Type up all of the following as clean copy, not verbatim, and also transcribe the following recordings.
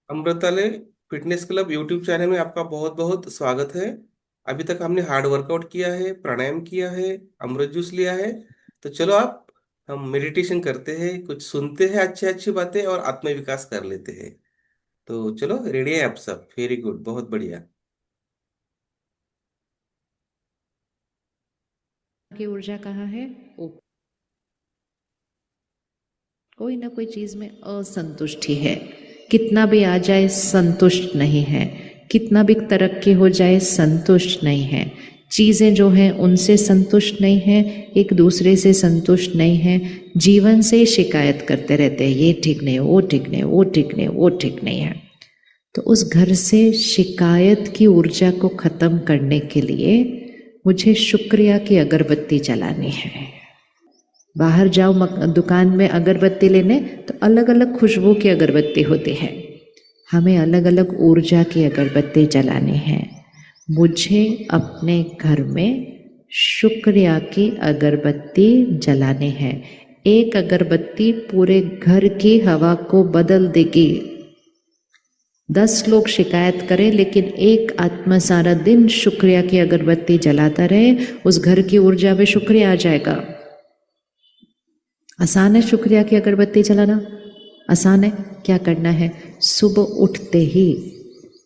अमृताले fitness club YouTube channel में आपका बहुत बहुत स्वागत है। अभी तक हमने हार्ड वर्कआउट किया है, प्राणायाम किया है, अमृत जूस लिया है। तो चलो आप, हम मेडिटेशन करते हैं, कुछ सुनते हैं अच्छी अच्छी बातें और आत्म विकास कर लेते हैं। तो चलो, रेडी है आप सब? वेरी गुड, बहुत बढ़िया। की ऊर्जा कहाँ है? कोई ना कोई चीज में असंतुष्टि है। कितना भी आ जाए संतुष्ट नहीं है, कितना भी तरक्की हो जाए संतुष्ट नहीं है। चीजें जो हैं उनसे संतुष्ट नहीं है, एक दूसरे से संतुष्ट नहीं है। जीवन से शिकायत करते रहते हैं, ये ठीक नहीं, वो ठीक नहीं, वो ठीक नहीं, वो ठीक नहीं है। तो उस घर से शिकायत की ऊर्जा को खत्म करने के लिए मुझे शुक्रिया की अगरबत्ती जलानी है। बाहर जाओ दुकान में अगरबत्ती लेने, तो अलग अलग खुशबू की अगरबत्ती होती है। हमें अलग अलग ऊर्जा की अगरबत्ती जलानी है। मुझे अपने घर में शुक्रिया की अगरबत्ती जलानी है। एक अगरबत्ती पूरे घर की हवा को बदल देगी। 10 लोग शिकायत करें लेकिन एक आत्मा सारा दिन शुक्रिया की अगरबत्ती जलाता रहे, उस घर की ऊर्जा में शुक्रिया आ जाएगा। आसान है शुक्रिया की अगरबत्ती जलाना, आसान है। क्या करना है? सुबह उठते ही,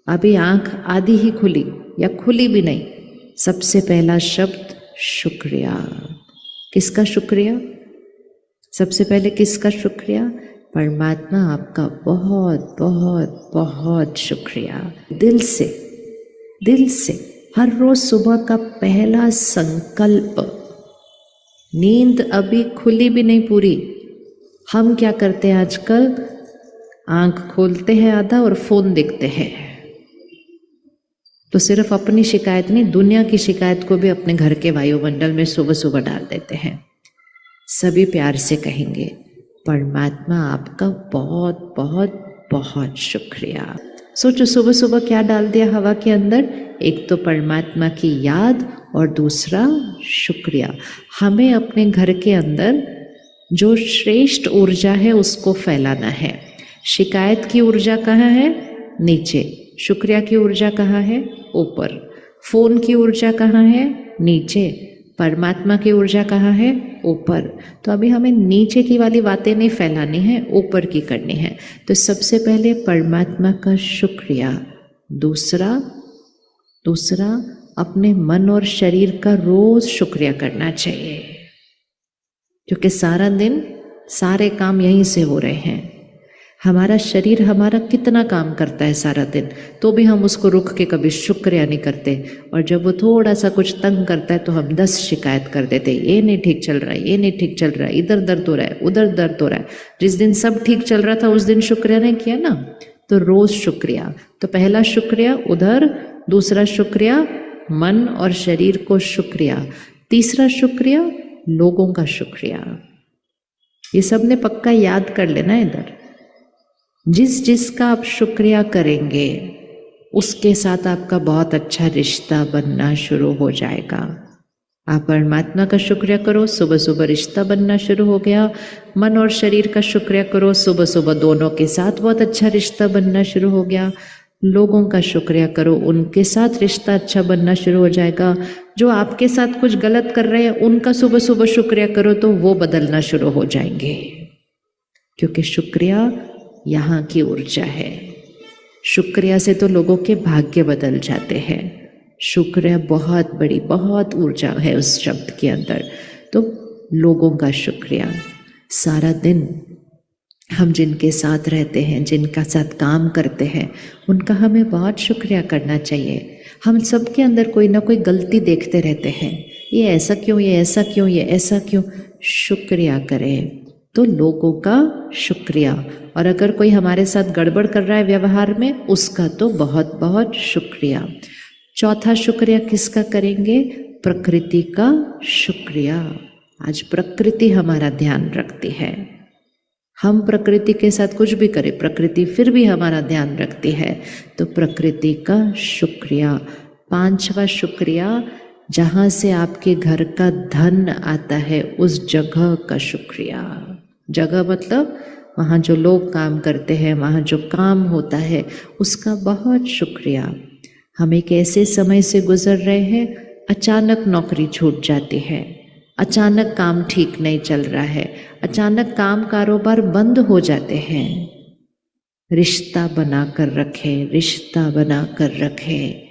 अभी आंख आधी ही खुली या खुली भी नहीं, सबसे पहला शब्द शुक्रिया। किसका शुक्रिया? सबसे पहले किसका शुक्रिया? परमात्मा आपका बहुत बहुत बहुत शुक्रिया। दिल से, दिल से हर रोज सुबह का पहला संकल्प। नींद अभी खुली भी नहीं पूरी, हम क्या करते हैं आजकल? आंख खोलते हैं आधा और फोन देखते हैं। तो सिर्फ अपनी शिकायत नहीं, दुनिया की शिकायत को भी अपने घर के वायुमंडल में सुबह सुबह डाल देते हैं। सभी प्यार से कहेंगे, परमात्मा आपका बहुत बहुत बहुत शुक्रिया। सोचो सुबह सुबह क्या डाल दिया हवा के अंदर? एक तो परमात्मा की याद और दूसरा शुक्रिया। हमें अपने घर के अंदर जो श्रेष्ठ ऊर्जा है उसको फैलाना है। शिकायत की ऊर्जा कहाँ है? नीचे। शुक्रिया की ऊर्जा कहाँ है? ऊपर। फोन की ऊर्जा कहाँ है? नीचे। परमात्मा की ऊर्जा कहाँ है? ऊपर। तो अभी हमें नीचे की वाली बातें नहीं फैलानी है, ऊपर की करनी है। तो सबसे पहले परमात्मा का शुक्रिया। दूसरा दूसरा अपने मन और शरीर का रोज शुक्रिया करना चाहिए, क्योंकि सारा दिन सारे काम यहीं से हो रहे हैं। हमारा शरीर हमारा कितना काम करता है सारा दिन, तो भी हम उसको रुक के कभी शुक्रिया नहीं करते। और जब वो थोड़ा सा कुछ तंग करता है तो हम 10 शिकायत कर देते, ये नहीं ठीक चल रहा है, ये नहीं ठीक चल रहा है, इधर दर्द हो रहा है, उधर दर्द हो रहा है। जिस दिन सब ठीक चल रहा था उस दिन शुक्रिया नहीं किया ना। तो रोज शुक्रिया। तो पहला शुक्रिया उधर, दूसरा शुक्रिया मन और शरीर को शुक्रिया, तीसरा शुक्रिया लोगों का शुक्रिया। ये सब ने पक्का याद कर लेना इधर। जिस जिसका आप शुक्रिया करेंगे उसके साथ आपका बहुत अच्छा रिश्ता बनना शुरू हो जाएगा। आप परमात्मा का शुक्रिया करो, सुबह सुबह रिश्ता बनना शुरू हो गया। मन और शरीर का शुक्रिया करो, सुबह सुबह दोनों के साथ बहुत अच्छा रिश्ता बनना शुरू हो गया। लोगों का शुक्रिया करो, उनके साथ रिश्ता अच्छा बनना शुरू हो जाएगा। जो आपके साथ कुछ गलत कर रहे हैं उनका सुबह सुबह शुक्रिया करो तो वो बदलना शुरू हो जाएंगे, क्योंकि शुक्रिया यहाँ की ऊर्जा है। शुक्रिया से तो लोगों के भाग्य बदल जाते हैं। शुक्रिया बहुत बड़ी, बहुत ऊर्जा है उस शब्द के अंदर। तो लोगों का शुक्रिया। सारा दिन हम जिनके साथ रहते हैं, जिनका साथ काम करते हैं, उनका हमें बहुत शुक्रिया करना चाहिए। हम सबके अंदर कोई ना कोई गलती देखते रहते हैं, ये ऐसा क्यों, ये ऐसा क्यों, ये ऐसा क्यों। शुक्रिया करें। तो लोगों का शुक्रिया। और अगर कोई हमारे साथ गड़बड़ कर रहा है व्यवहार में, उसका तो बहुत बहुत शुक्रिया। चौथा शुक्रिया किसका करेंगे? प्रकृति का शुक्रिया। आज प्रकृति हमारा ध्यान रखती है। हम प्रकृति के साथ कुछ भी करें, प्रकृति फिर भी हमारा ध्यान रखती है। तो प्रकृति का शुक्रिया। पांचवा शुक्रिया, जहाँ से आपके घर का धन आता है उस जगह का शुक्रिया। जगह मतलब वहाँ जो लोग काम करते हैं, वहाँ जो काम होता है, उसका बहुत शुक्रिया। हम एक ऐसे समय से गुजर रहे हैं, अचानक नौकरी छूट जाती है, अचानक काम ठीक नहीं चल रहा है, अचानक काम कारोबार बंद हो जाते हैं। रिश्ता बना कर रखें, रिश्ता बना कर रखें।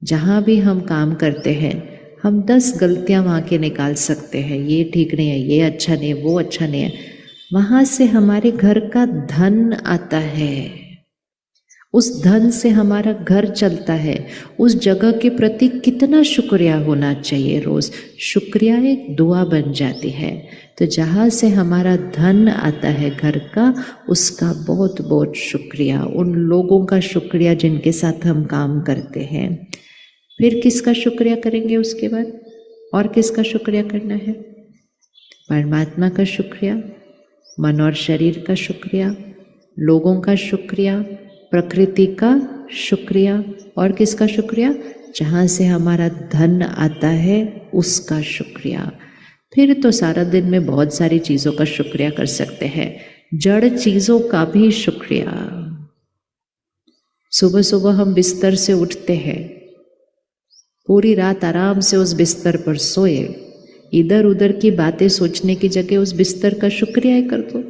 जहाँ भी हम काम करते हैं, हम 10 गलतियाँ वहाँ के निकाल सकते हैं, ये ठीक नहीं है, ये अच्छा नहीं है, वो अच्छा नहीं है। वहाँ से हमारे घर का धन आता है, उस धन से हमारा घर चलता है। उस जगह के प्रति कितना शुक्रिया होना चाहिए रोज। शुक्रिया एक दुआ बन जाती है। तो जहाँ से हमारा धन आता है घर का, उसका बहुत बहुत शुक्रिया। उन लोगों का शुक्रिया जिनके साथ हम काम करते हैं। फिर किसका शुक्रिया करेंगे उसके बाद? और किसका शुक्रिया करना है? परमात्मा का शुक्रिया, मन और शरीर का शुक्रिया, लोगों का शुक्रिया, प्रकृति का शुक्रिया, और किसका शुक्रिया? जहाँ से हमारा धन आता है उसका शुक्रिया। फिर तो सारा दिन में बहुत सारी चीज़ों का शुक्रिया कर सकते हैं। जड़ चीज़ों का भी शुक्रिया। सुबह सुबह हम बिस्तर से उठते हैं, पूरी रात आराम से उस बिस्तर पर सोए, इधर उधर की बातें सोचने की जगह उस बिस्तर का शुक्रिया ही कर दो।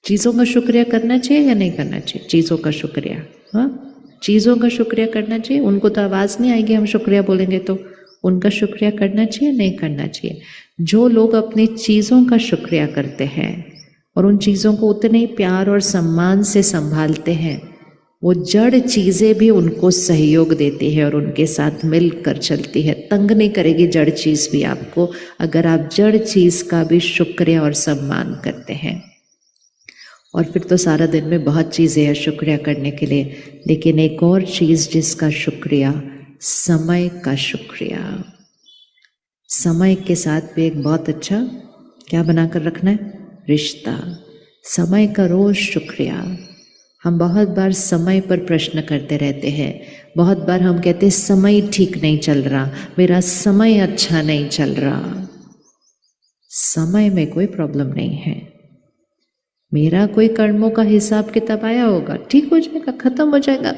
चीज़ों का शुक्रिया करना चाहिए या नहीं करना चाहिए? चीज़ों का शुक्रिया, हाँ, चीज़ों का शुक्रिया करना चाहिए। उनको तो आवाज़ नहीं आएगी हम शुक्रिया बोलेंगे तो। उनका शुक्रिया करना चाहिए, नहीं करना चाहिए? जो लोग अपनी चीज़ों का शुक्रिया करते हैं और उन चीज़ों को उतने ही प्यार और सम्मान से संभालते हैं, वो जड़ चीज़ें भी उनको सहयोग देती है और उनके साथ मिलकर चलती है। तंग नहीं करेगी जड़ चीज़ भी आपको, अगर आप जड़ चीज़ का भी शुक्रिया और सम्मान करते हैं। और फिर तो सारा दिन में बहुत चीज़ें हैं शुक्रिया करने के लिए, लेकिन एक और चीज़ जिसका शुक्रिया, समय का शुक्रिया। समय के साथ भी एक बहुत अच्छा क्या बनाकर रखना है? रिश्ता। समय का रोज शुक्रिया। हम बहुत बार समय पर प्रश्न करते रहते हैं। बहुत बार हम कहते हैं समय ठीक नहीं चल रहा, मेरा समय अच्छा नहीं चल रहा। समय में कोई प्रॉब्लम नहीं है। मेरा कोई कर्मों का हिसाब किताब आया होगा, ठीक हो जाएगा, खत्म हो जाएगा।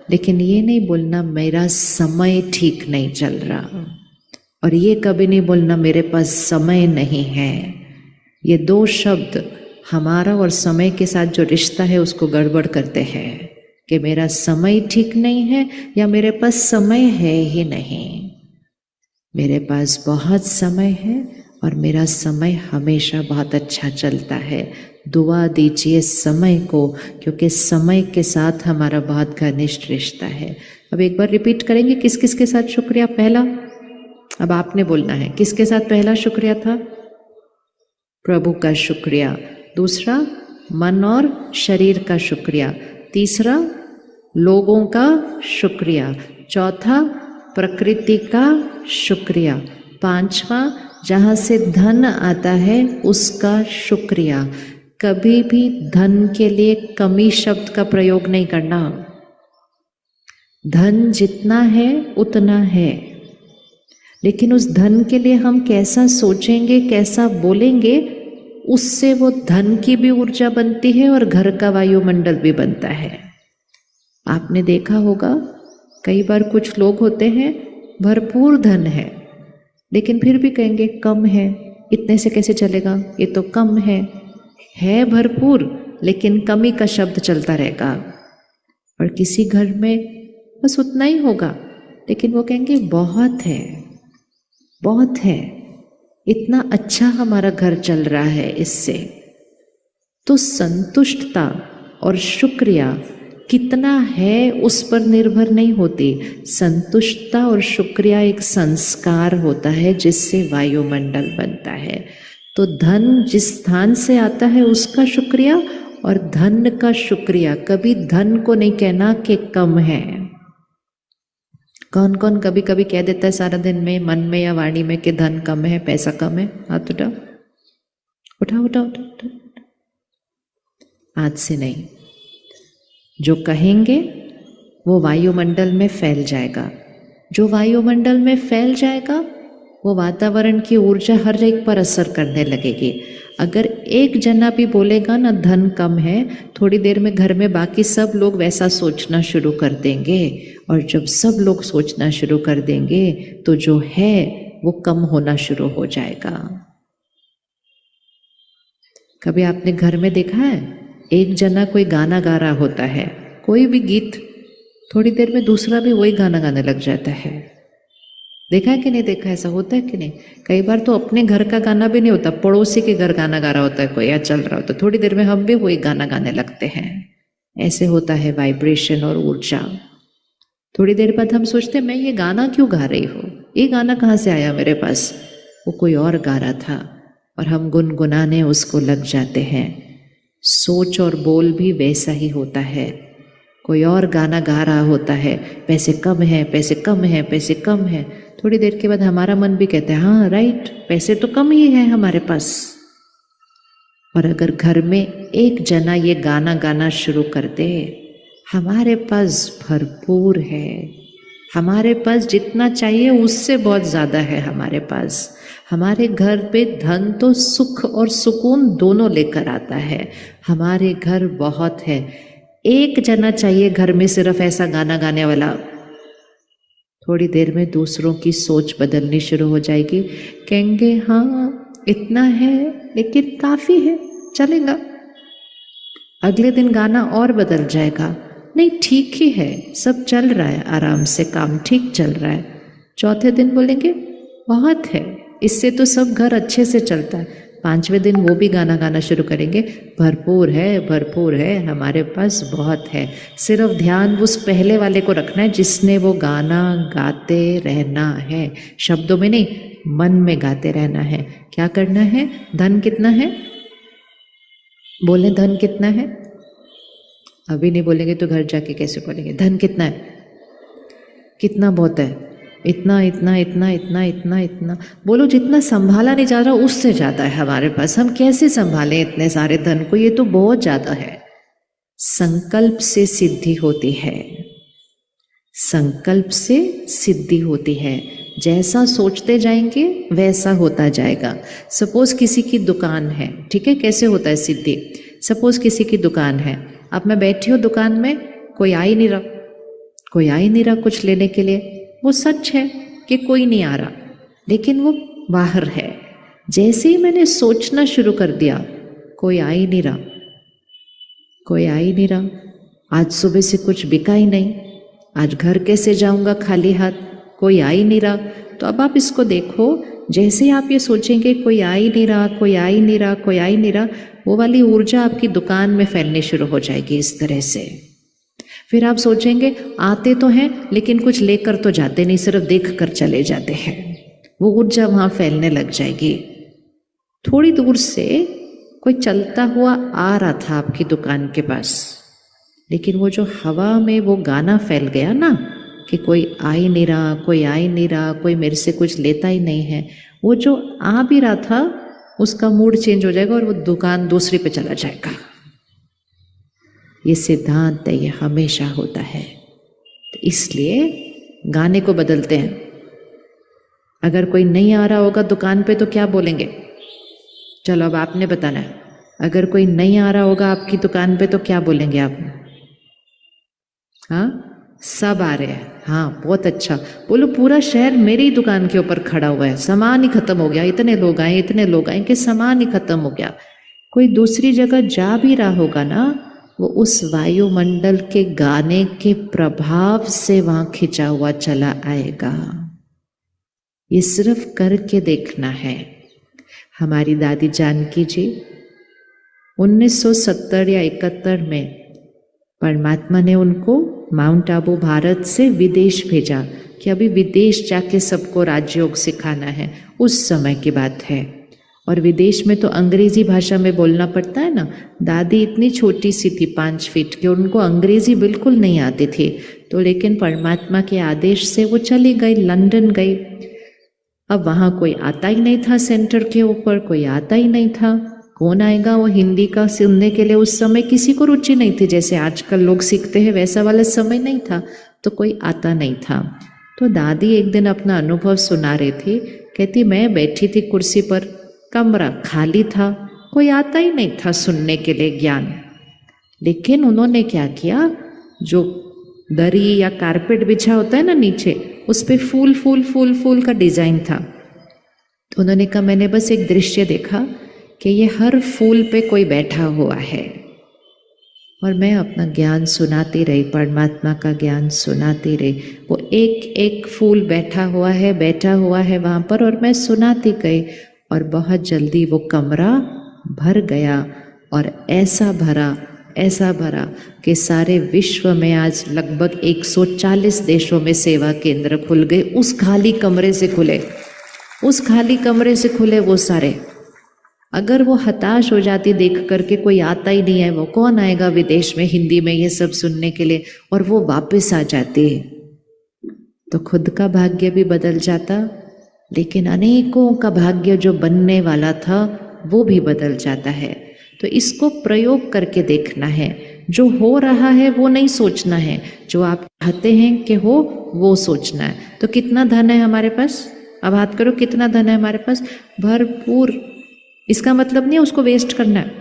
लेकिन ये नहीं बोलना मेरा समय ठीक नहीं चल रहा, और ये कभी नहीं बोलना मेरे पास समय नहीं है। ये दो शब्द हमारा और समय के साथ जो रिश्ता है उसको गड़बड़ करते हैं कि मेरा समय ठीक नहीं है या मेरे पास समय है ही नहीं। मेरे पास बहुत समय है और मेरा समय हमेशा बहुत अच्छा चलता है। दुआ दीजिए समय को, क्योंकि समय के साथ हमारा बहुत घनिष्ठ रिश्ता है। अब एक बार रिपीट करेंगे किस किस के साथ शुक्रिया। पहला, अब आपने बोलना है, किसके साथ पहला शुक्रिया था? प्रभु का शुक्रिया। दूसरा, मन और शरीर का शुक्रिया। तीसरा, लोगों का शुक्रिया। चौथा, प्रकृति का शुक्रिया। पांचवा, जहाँ से धन आता है उसका शुक्रिया। कभी भी धन के लिए कमी शब्द का प्रयोग नहीं करना। धन जितना है उतना है, लेकिन उस धन के लिए हम कैसा सोचेंगे, कैसा बोलेंगे, उससे वो धन की भी ऊर्जा बनती है और घर का वायुमंडल भी बनता है। आपने देखा होगा कई बार कुछ लोग होते हैं, भरपूर धन है, लेकिन फिर भी कहेंगे कम है, इतने से कैसे चलेगा, ये तो कम है भरपूर, लेकिन कमी का शब्द चलता रहेगा। और किसी घर में बस उतना ही होगा, लेकिन वो कहेंगे बहुत है, बहुत है, इतना अच्छा हमारा घर चल रहा है इससे। तो संतुष्टता और शुक्रिया कितना है उस पर निर्भर नहीं होती। संतुष्टता और शुक्रिया एक संस्कार होता है जिससे वायुमंडल बनता है। तो धन जिस स्थान से आता है उसका शुक्रिया, और धन का शुक्रिया। कभी धन को नहीं कहना कि कम है। कौन कौन कभी कभी कह देता है सारा दिन में, मन में या वाणी में, कि धन कम है, पैसा कम है? हाथ उठाओ, उठाओ उठाओ उठाओ उठाओ। आज से नहीं, जो कहेंगे वो वायुमंडल में फैल जाएगा। जो वायुमंडल में फैल जाएगा वो वातावरण की ऊर्जा हर एक पर असर करने लगेगी। अगर एक जना भी बोलेगा ना धन कम है, थोड़ी देर में घर में बाकी सब लोग वैसा सोचना शुरू कर देंगे, और जब सब लोग सोचना शुरू कर देंगे तो जो है वो कम होना शुरू हो जाएगा। कभी आपने घर में देखा है, एक जना कोई गाना गा रहा होता है, कोई भी गीत, थोड़ी देर में दूसरा भी वही गाना गाने लग जाता है। देखा है कि नहीं देखा, ऐसा होता है कि नहीं? कई बार तो अपने घर का गाना भी नहीं होता, पड़ोसी के घर गाना गा रहा होता है कोई, या चल रहा होता है, थोड़ी देर में हम भी वही गाना गाने लगते हैं। ऐसे होता है वाइब्रेशन और ऊर्जा। थोड़ी देर बाद हम सोचते हैं मैं ये गाना क्यों गा रही हूँ, ये गाना कहाँ से आया मेरे पास, वो कोई और गा रहा था, और हम गुनगुनाने उसको लग जाते हैं। सोच और बोल भी वैसा ही होता है। कोई और गाना गा रहा होता है, पैसे कम है, पैसे कम है, पैसे कम है, थोड़ी देर के बाद हमारा मन भी कहता है हाँ राइट, पैसे तो कम ही है हमारे पास। और अगर घर में एक जना ये गाना गाना शुरू कर दे, हमारे पास भरपूर है, हमारे पास जितना चाहिए उससे बहुत ज़्यादा है हमारे पास। हमारे घर पे धन तो सुख और सुकून दोनों लेकर आता है, हमारे घर बहुत है। एक जना चाहिए घर में सिर्फ ऐसा गाना गाने वाला, थोड़ी देर में दूसरों की सोच बदलनी शुरू हो जाएगी। कहेंगे हाँ इतना है लेकिन काफ़ी है, चलेगा। अगले दिन गाना और बदल जाएगा, नहीं ठीक ही है, सब चल रहा है आराम से, काम ठीक चल रहा है। चौथे दिन बोलेंगे बहुत है, इससे तो सब घर अच्छे से चलता है। पांचवें दिन वो भी गाना गाना शुरू करेंगे, भरपूर है, हमारे पास बहुत है। सिर्फ ध्यान उस पहले वाले को रखना है जिसने वो गाना गाते रहना है, शब्दों में नहीं, मन में गाते रहना है। क्या करना है? धन कितना है? बोले धन कितना है? अभी नहीं बोलेंगे तो घर जाके कैसे बोलेंगे? धन कितना है? कितना बहुत है? इतना इतना इतना इतना इतना इतना। बोलो जितना संभाला नहीं जा रहा उससे ज़्यादा है हमारे पास, हम कैसे संभालें इतने सारे धन को, ये तो बहुत ज़्यादा है। संकल्प से सिद्धि होती है, संकल्प से सिद्धि होती है। जैसा सोचते जाएंगे वैसा होता जाएगा। सपोज किसी की दुकान है, ठीक है, कैसे होता है सिद्धि? सपोज किसी की दुकान है, अब मैं बैठी हूँ दुकान में, कोई आ ही नहीं रहा, कोई आ ही नहीं रहा कुछ लेने के लिए। वो सच है कि कोई नहीं आ रहा, लेकिन वो बाहर है। जैसे ही मैंने सोचना शुरू कर दिया, कोई आ ही नहीं रहा, कोई आ ही नहीं रहा, आज सुबह से कुछ बिका ही नहीं, आज घर कैसे जाऊंगा खाली हाथ, कोई आ ही नहीं रहा। तो अब आप इसको देखो, जैसे आप ये सोचेंगे कोई आ ही नहीं रहा, कोई आ ही नहीं रहा, कोई आ ही नहीं रहा, वो वाली ऊर्जा आपकी दुकान में फैलनी शुरू हो जाएगी इस तरह से। फिर आप सोचेंगे आते तो हैं लेकिन कुछ लेकर तो जाते नहीं, सिर्फ देख कर चले जाते हैं। वो ऊर्जा वहाँ फैलने लग जाएगी। थोड़ी दूर से कोई चलता हुआ आ रहा था आपकी दुकान के पास, लेकिन वो जो हवा में वो गाना फैल गया ना कि कोई आ ही नहीं रहा, कोई आ ही नहीं रहा, कोई मेरे से कुछ लेता ही नहीं है, वो जो आ भी रहा था उसका मूड चेंज हो जाएगा और वो दुकान दूसरी पे चला जाएगा। ये सिद्धांत है, ये हमेशा होता है। तो इसलिए गाने को बदलते हैं। अगर कोई नहीं आ रहा होगा दुकान पे तो क्या बोलेंगे? चलो अब आपने बताना है। अगर कोई नहीं आ रहा होगा आपकी दुकान पे तो क्या बोलेंगे आप? हाँ, सब आ रहे हैं, हाँ बहुत अच्छा। बोलो पूरा शहर मेरी ही दुकान के ऊपर खड़ा हुआ है, सामान ही खत्म हो गया, इतने लोग आए, इतने लोग आए कि सामान ही खत्म हो गया। कोई दूसरी जगह जा भी रहा होगा ना, वो उस वायुमंडल के गाने के प्रभाव से वहां खिंचा हुआ चला आएगा। ये सिर्फ करके देखना है। हमारी दादी जानकी जी 1970 या 71 में परमात्मा ने उनको माउंट आबू भारत से विदेश भेजा कि अभी विदेश जाके सबको राजयोग सिखाना है। उस समय की बात है। और विदेश में तो अंग्रेजी भाषा में बोलना पड़ता है ना। दादी इतनी छोटी सी थी, 5 फीट की, उनको अंग्रेजी बिल्कुल नहीं आती थी। तो लेकिन परमात्मा के आदेश से वो चली गई, लंदन गई। अब वहाँ कोई आता ही नहीं था, सेंटर के ऊपर कोई आता ही नहीं था। कौन आएगा वो हिंदी का सुनने के लिए? उस समय किसी को रुचि नहीं थी, जैसे आजकल लोग सीखते हैं वैसा वाला समय नहीं था, तो कोई आता नहीं था। तो दादी एक दिन अपना अनुभव सुना रही थी। कहती मैं बैठी थी कुर्सी पर, कमरा खाली था कोई आता ही नहीं था सुनने के लिए ज्ञान। लेकिन उन्होंने क्या किया, जो दरी या कारपेट बिछा होता है ना नीचे, उस पे फूल फूल फूल फूल का डिजाइन था। तो उन्होंने कहा मैंने बस एक दृश्य देखा कि ये हर फूल पे कोई बैठा हुआ है, और मैं अपना ज्ञान सुनाती रही, परमात्मा का ज्ञान सुनाती रही। वो एक एक फूल बैठा हुआ है, बैठा हुआ है वहाँ पर, और मैं सुनाती गई, और बहुत जल्दी वो कमरा भर गया। और ऐसा भरा कि सारे विश्व में आज लगभग 140 देशों में सेवा केंद्र खुल गए, उस खाली कमरे से खुले, उस खाली कमरे से खुले वो सारे। अगर वो हताश हो जाती देख करके कोई आता ही नहीं है, वो कौन आएगा विदेश में हिंदी में ये सब सुनने के लिए, और वो वापस आ जाती है, तो खुद का भाग्य भी बदल जाता, लेकिन अनेकों का भाग्य जो बनने वाला था वो भी बदल जाता है। तो इसको प्रयोग करके देखना है। जो हो रहा है वो नहीं सोचना है, जो आप चाहते हैं कि हो वो सोचना है। तो कितना धन है हमारे पास, अब हाथ करो, कितना धन है हमारे पास? भरपूर। इसका मतलब नहीं उसको वेस्ट करना है,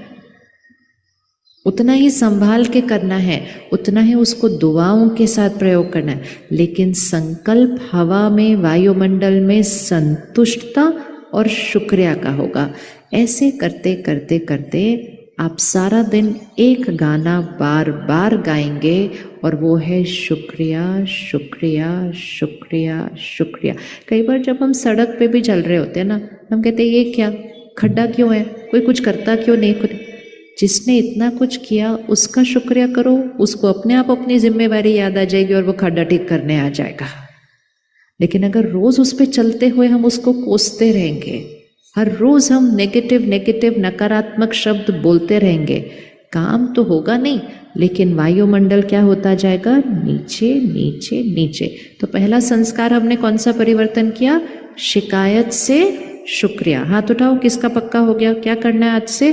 उतना ही संभाल के करना है, उतना ही उसको दुआओं के साथ प्रयोग करना है। लेकिन संकल्प हवा में, वायुमंडल में संतुष्टता और शुक्रिया का होगा। ऐसे करते करते करते आप सारा दिन एक गाना बार बार गाएंगे, और वो है शुक्रिया शुक्रिया शुक्रिया शुक्रिया। कई बार जब हम सड़क पे भी चल रहे होते हैं ना, हम कहते हैं ये क्या खड्डा क्यों है, कोई कुछ करता क्यों नहीं। कुछ जिसने इतना कुछ किया उसका शुक्रिया करो, उसको अपने आप अपनी जिम्मेवारी याद आ जाएगी और वो खड्डा ठीक करने आ जाएगा। लेकिन अगर रोज उस पर चलते हुए हम उसको कोसते रहेंगे, हर रोज हम नेगेटिव नेगेटिव नकारात्मक शब्द बोलते रहेंगे, काम तो होगा नहीं, लेकिन वायुमंडल क्या होता जाएगा, नीचे नीचे नीचे। तो पहला संस्कार हमने कौन सा परिवर्तन किया, शिकायत से शुक्रिया। हाथ उठाओ, किसका पक्का हो गया? क्या करना है आज से?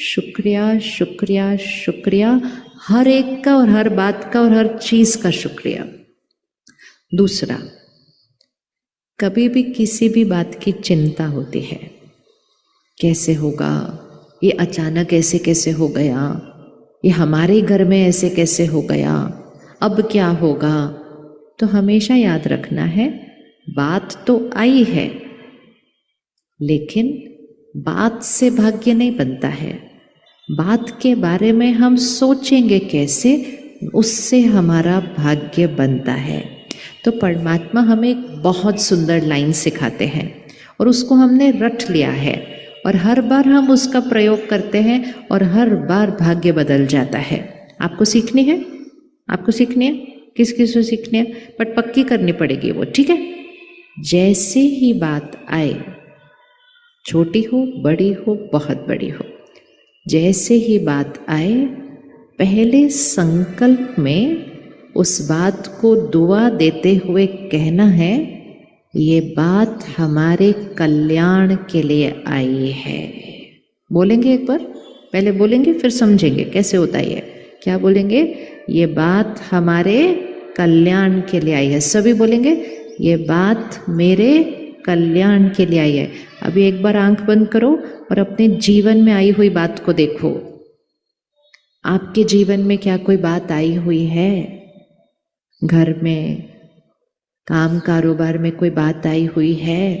शुक्रिया शुक्रिया शुक्रिया, हर एक का और हर बात का और हर चीज का शुक्रिया। दूसरा, कभी भी किसी भी बात की चिंता होती है, कैसे होगा, ये अचानक ऐसे कैसे हो गया, ये हमारे घर में ऐसे कैसे हो गया, अब क्या होगा। तो हमेशा याद रखना है, बात तो आई है, लेकिन बात से भाग्य नहीं बनता है। बात के बारे में हम सोचेंगे कैसे, उससे हमारा भाग्य बनता है। तो परमात्मा हमें एक बहुत सुंदर लाइन सिखाते हैं, और उसको हमने रट लिया है, और हर बार हम उसका प्रयोग करते हैं, और हर बार भाग्य बदल जाता है। आपको सीखनी है, आपको सीखनी है, किस किस को सीखनी है, बट पक्की करनी पड़ेगी वो, ठीक है। जैसे ही बात आए, छोटी हो बड़ी हो बहुत बड़ी हो, जैसे ही बात आए, पहले संकल्प में उस बात को दुआ देते हुए कहना है, ये बात हमारे कल्याण के लिए आई है। बोलेंगे एक बार, पहले बोलेंगे फिर समझेंगे कैसे होता है ये। क्या बोलेंगे? ये बात हमारे कल्याण के लिए आई है। सभी बोलेंगे, ये बात मेरे कल्याण के लिए आई है। अभी एक बार आंख बंद करो और अपने जीवन में आई हुई बात को देखो। आपके जीवन में क्या कोई बात आई हुई है? घर में, काम कारोबार में कोई बात आई हुई है?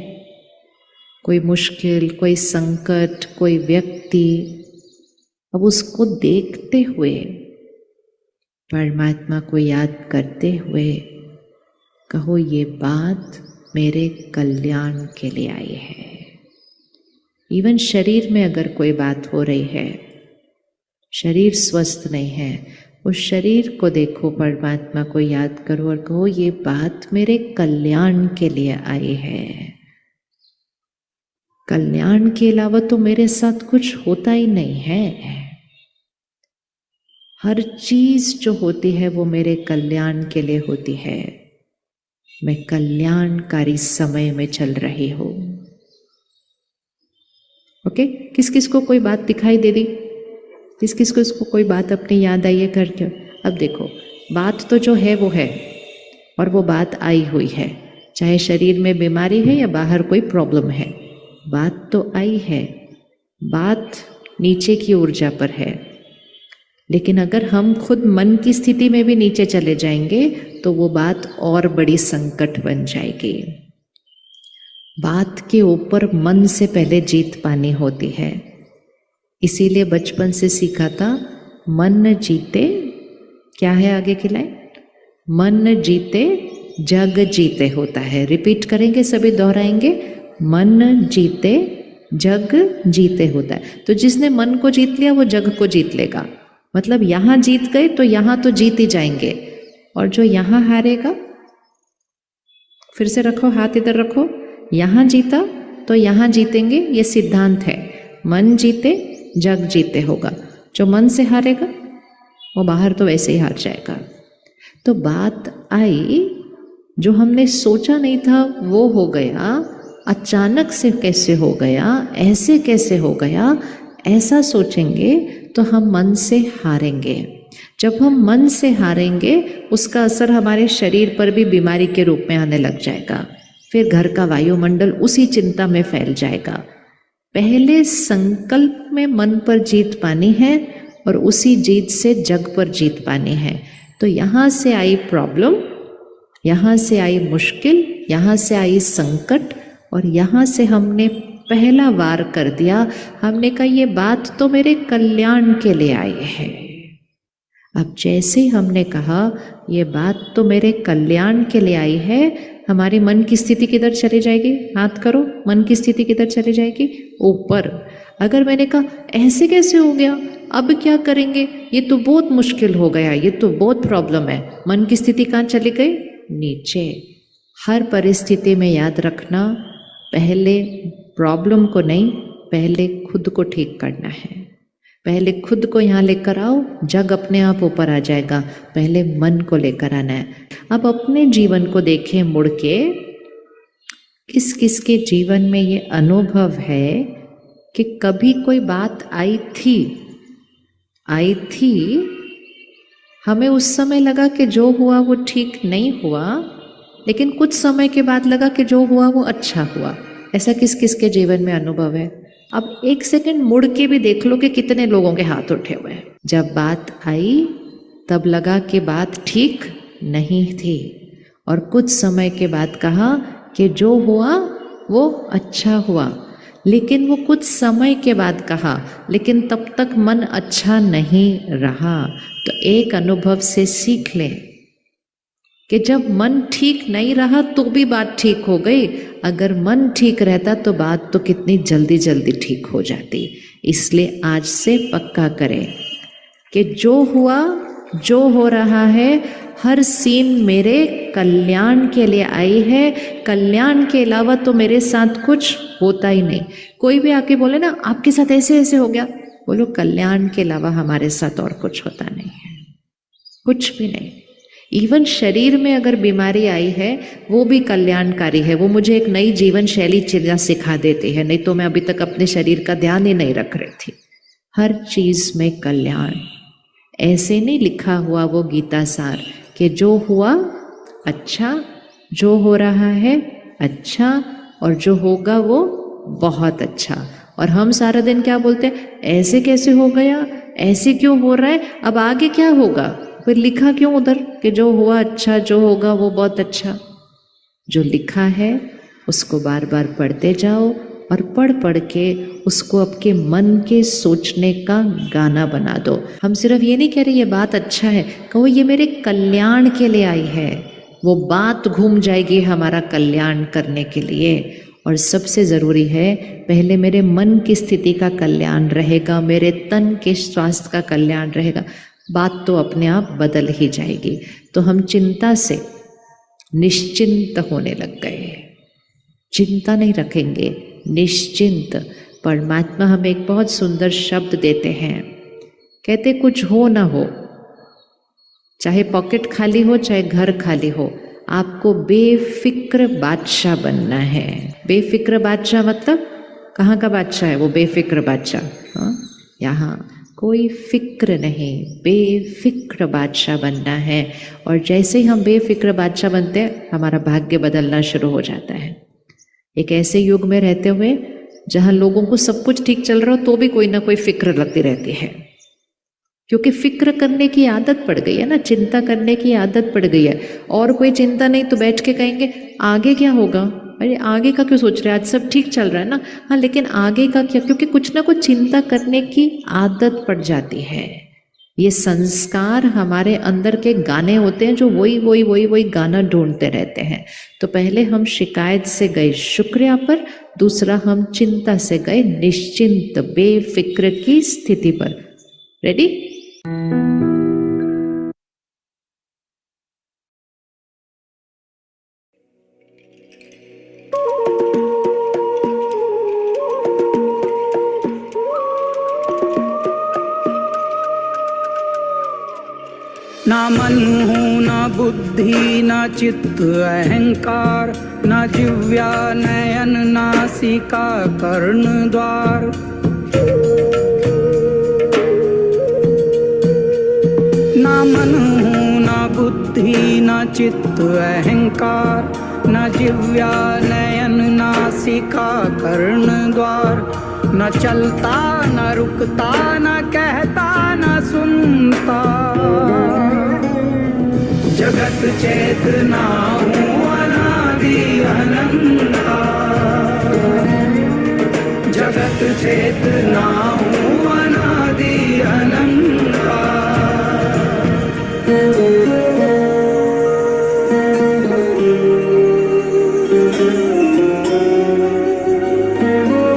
कोई मुश्किल, कोई संकट, कोई व्यक्ति? अब उसको देखते हुए, परमात्मा को याद करते हुए कहो, ये बात मेरे कल्याण के लिए आई है। इवन शरीर में अगर कोई बात हो रही है, शरीर स्वस्थ नहीं है, उस शरीर को देखो, परमात्मा को याद करो और कहो, ये बात मेरे कल्याण के लिए आई है। कल्याण के अलावा तो मेरे साथ कुछ होता ही नहीं है। हर चीज जो होती है वो मेरे कल्याण के लिए होती है। मैं कल्याणकारी समय में चल रही हूं। ओके, किस किस को कोई बात दिखाई दे दी? किस किस को इसको कोई बात अपनी याद आई है करके? अब देखो, बात तो जो है वो है, और वो बात आई हुई है, चाहे शरीर में बीमारी है या बाहर कोई प्रॉब्लम है, बात तो आई है। बात नीचे की ऊर्जा पर है। लेकिन अगर हम खुद मन की स्थिति में भी नीचे चले जाएंगे तो वो बात और बड़ी संकट बन जाएगी। बात के ऊपर मन से पहले जीत पानी होती है। इसीलिए बचपन से सीखा था, मन जीते, क्या है आगे की लाइन, मन जीते जग जीते होता है। रिपीट करेंगे, सभी दोहराएंगे, मन जीते जग जीते होता है। तो जिसने मन को जीत लिया वो जग को जीत लेगा। मतलब यहां जीत गए तो यहां तो जीत ही जाएंगे, और जो यहां हारेगा, फिर से रखो, हाथ इधर रखो, यहां जीता तो यहां जीतेंगे, ये सिद्धांत है। मन जीते जग जीते होगा। जो मन से हारेगा वो बाहर तो वैसे ही हार जाएगा। तो बात आई, जो हमने सोचा नहीं था वो हो गया, अचानक से कैसे हो गया, ऐसे कैसे हो गया, ऐसा सोचेंगे तो हम मन से हारेंगे। जब हम मन से हारेंगे उसका असर हमारे शरीर पर भी बीमारी के रूप में आने लग जाएगा। फिर घर का वायुमंडल उसी चिंता में फैल जाएगा। पहले संकल्प में मन पर जीत पानी है और उसी जीत से जग पर जीत पानी है। तो यहाँ से आई प्रॉब्लम, यहाँ से आई मुश्किल, यहाँ से आई संकट, और यहाँ से हमने पहला वार कर दिया। हमने कहा ये बात तो मेरे कल्याण के लिए आई है। अब जैसे ही हमने कहा ये बात तो मेरे कल्याण के लिए आई है, हमारी मन की स्थिति किधर चली जाएगी? हाथ करो, मन की स्थिति किधर चली जाएगी? ऊपर। अगर मैंने कहा ऐसे कैसे हो गया, अब क्या करेंगे, ये तो बहुत मुश्किल हो गया, ये तो बहुत प्रॉब्लम है, मन की स्थिति कहाँ चली गई? नीचे। हर परिस्थिति में याद रखना, पहले प्रॉब्लम को नहीं, पहले खुद को ठीक करना है। पहले खुद को यहाँ लेकर आओ, जग अपने आप ऊपर आ जाएगा। पहले मन को लेकर आना है। अब अपने जीवन को देखें मुड़ के, किस किस के जीवन में ये अनुभव है कि कभी कोई बात आई थी, हमें उस समय लगा कि जो हुआ वो ठीक नहीं हुआ, लेकिन कुछ समय के बाद लगा कि जो हुआ वो अच्छा हुआ। ऐसा किस किस के जीवन में अनुभव है? अब एक सेकंड मुड़ के भी देख लो कि कितने लोगों के हाथ उठे हुए हैं। जब बात आई तब लगा कि बात ठीक नहीं थी, और कुछ समय के बाद कहा कि जो हुआ वो अच्छा हुआ। लेकिन वो कुछ समय के बाद कहा, लेकिन तब तक मन अच्छा नहीं रहा। तो एक अनुभव से सीख ले कि जब मन ठीक नहीं रहा तो भी बात ठीक हो गई, अगर मन ठीक रहता तो बात तो कितनी जल्दी जल्दी ठीक हो जाती। इसलिए आज से पक्का करें कि जो हुआ, जो हो रहा है, हर सीन मेरे कल्याण के लिए आई है। कल्याण के अलावा तो मेरे साथ कुछ होता ही नहीं। कोई भी आके बोले ना आपके साथ ऐसे ऐसे हो गया, बोलो कल्याण के अलावा हमारे साथ और कुछ होता नहीं है, कुछ भी नहीं। इवन शरीर में अगर बीमारी आई है वो भी कल्याणकारी है। वो मुझे एक नई जीवन शैली चीज़ें सिखा देती है, नहीं तो मैं अभी तक अपने शरीर का ध्यान ही नहीं रख रही थी। हर चीज में कल्याण। ऐसे नहीं लिखा हुआ वो गीता सार कि जो हुआ अच्छा, जो हो रहा है अच्छा, और जो होगा वो बहुत अच्छा। और हम सारा दिन क्या बोलते हैं, ऐसे कैसे हो गया, ऐसे क्यों हो रहा है, अब आगे क्या होगा, फिर लिखा क्यों उधर कि जो हुआ अच्छा, जो होगा वो बहुत अच्छा। जो लिखा है उसको बार बार पढ़ते जाओ, और पढ़ पढ़ के उसको आपके मन के सोचने का गाना बना दो। हम सिर्फ ये नहीं कह रहे ये बात अच्छा है, कहो ये मेरे कल्याण के लिए आई है। वो बात घूम जाएगी हमारा कल्याण करने के लिए। और सबसे ज़रूरी है, पहले मेरे मन की स्थिति का कल्याण रहेगा, मेरे तन के स्वास्थ्य का कल्याण रहेगा, बात तो अपने आप बदल ही जाएगी। तो हम चिंता से निश्चिंत होने लग गए, चिंता नहीं रखेंगे, निश्चिंत। परमात्मा हमें एक बहुत सुंदर शब्द देते हैं, कहते कुछ हो ना हो, चाहे पॉकेट खाली हो चाहे घर खाली हो, आपको बेफिक्र बादशाह बनना है। बेफिक्र बादशाह मतलब कहाँ का बादशाह है वो बेफिक्र बादशाह? हाँ, यहाँ कोई फिक्र नहीं, बेफिक्र बादशाह बनना है। और जैसे ही हम बेफिक्र बादशाह बनते हैं हमारा भाग्य बदलना शुरू हो जाता है। एक ऐसे युग में रहते हुए जहां लोगों को सब कुछ ठीक चल रहा हो तो भी कोई ना कोई फिक्र लगती रहती है, क्योंकि फिक्र करने की आदत पड़ गई है ना, चिंता करने की आदत पड़ गई है। और कोई चिंता नहीं तो बैठ के कहेंगे आगे क्या होगा, अरे आगे का क्यों सोच रहे हैं, आज सब ठीक चल रहा है ना। हाँ लेकिन आगे का क्या, क्योंकि कुछ ना कुछ चिंता करने की आदत पड़ जाती है। ये संस्कार हमारे अंदर के गाने होते हैं जो वही गाना ढूंढते रहते हैं। तो पहले हम शिकायत से गए शुक्रिया पर, दूसरा हम चिंता से गए निश्चिंत बेफिक्र की स्थिति पर। रेडी? ना मन हो ना बुद्धि ना चित्त अहंकार, ना जिव्या नयन नासिका कर्ण द्वार। ना मन हो ना बुद्धि ना चित्त अहंकार, न जिव्या नयन नासिका कर्ण द्वार। न चलता न रुकता न कहता न सुनता, जगत चेतना हूँ अनादि अनंता। जगत चेतना